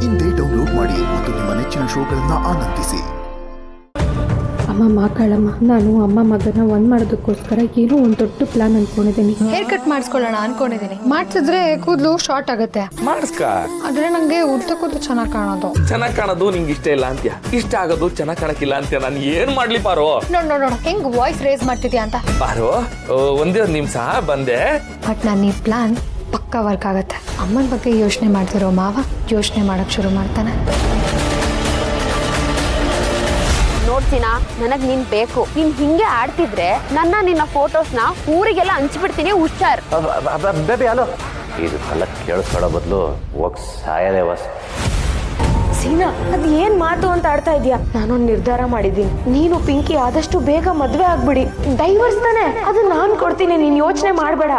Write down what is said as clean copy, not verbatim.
ಇಂದೇ ಡೌನ್ಲೋಡ್ ಮಾಡಿ ಮತ್ತು ನಿಮ್ಮ ನೆಚ್ಚಿನ ಶೋಗಳನ್ನು ಆನಂದಿಸಿ. ಅಮ್ಮ ಮಾಕಾಳಮ್ಮ, ನಾನು ಅಮ್ಮ ಮಗನ ಒಂದ್ ಮಾಡೋದಕ್ಕೋಸ್ಕರ ಏನೋ ಒಂದು ದೊಡ್ಡ ಪ್ಲಾನ್ ಅನ್ಕೊಂಡಿದ್ದೀನಿ. ಹೇರ್ ಕಟ್ ಮಾಡಿಸ್ಕೊಳ್ಳೋಣ ಅನ್ಕೊಂಡಿದ್ದೀನಿ. ಮಾಡ್ಸಿದ್ರೆ ಕೂದಲು ಶಾರ್ಟ್ ಆಗುತ್ತೆ. ಮಾಡಿಸ್ಕ. ಆದ್ರೆ ನಂಗೆ ಉದ್ದ ಕೂದಲು ಚೆನ್ನಾಗಿ ಕಾಣೋದು ನಿಂಗೆ ಇಷ್ಟ ಇಲ್ಲ ಅಂತ್ಯ, ಇಷ್ಟ ಆಗೋದು ಚೆನ್ನಾಗಿ ಕಾಣಕ್ಕಿಲ್ಲ ಅಂತ್ಯ. ನಾನು ಏನ್ ಮಾಡ್ಲಿ ಪಾರೋ? ನೋಡ್ ಹೆಂಗ್ ವಾಯ್ಸ್ ರೇಸ್ ಮಾಡ್ತಿದ್ಯಾ ಅಂತ. ಪಾರೋ, ಒಂದೇ ಒಂದ್ ನಿಮಿಷ ಬಂದೆ. ಬಟ್ ನಾನು ಈ ಪ್ಲಾನ್ ಪಕ್ಕಾ ವರ್ಕ್ ಆಗತ್ತೆ. ಅಮ್ಮನ ಬಗ್ಗೆ ಯೋಚನೆ ಮಾಡ್ತಿರೋ ಮಾವ ಯೋಚನೆ ಮಾಡಕ್ ಶುರು ಮಾಡ್ತಾನೆ. ನೋಡ್ತೀನಾ, ನನಗ್ ನೀನ್ ಬೇಕು. ನೀನ್ ಹಿಂಗೆ ಆಡ್ತಿದ್ರೆ ನಿನ್ನ ಫೋಟೋಸ್ನ ಊರಿಗೆಲ್ಲ ಹಂಚ್ಬಿಡ್ತೀನಿ. ಹುಷಾರ್. ಬೇಬಿ ಹಲೋ, ಇದಕ್ಕೆಲ್ಲ ಕೇಳಿಸ್ಕೊಳ್ಳೋ ಬದಲು ಹೋಗ್ ಸಾಯದೆ ವಾಸ್. ಸೀನಾ, ಅದ್ ಏನ್ ಮಾತು ಅಂತ ಆಡ್ತಾ ಇದೀಯಾ? ನಾನೊಂದು ನಿರ್ಧಾರ ಮಾಡಿದ್ದೀನಿ. ನೀನು ಪಿಂಕಿ ಆದಷ್ಟು ಬೇಗ ಮದ್ವೆ ಆಗ್ಬಿಡಿ. ಡೈವರ್ಸ್ ತಾನೆ, ಅದು ನಾನ್ ಕೊಡ್ತೀನಿ, ನೀನ್ ಯೋಚನೆ ಮಾಡ್ಬೇಡ.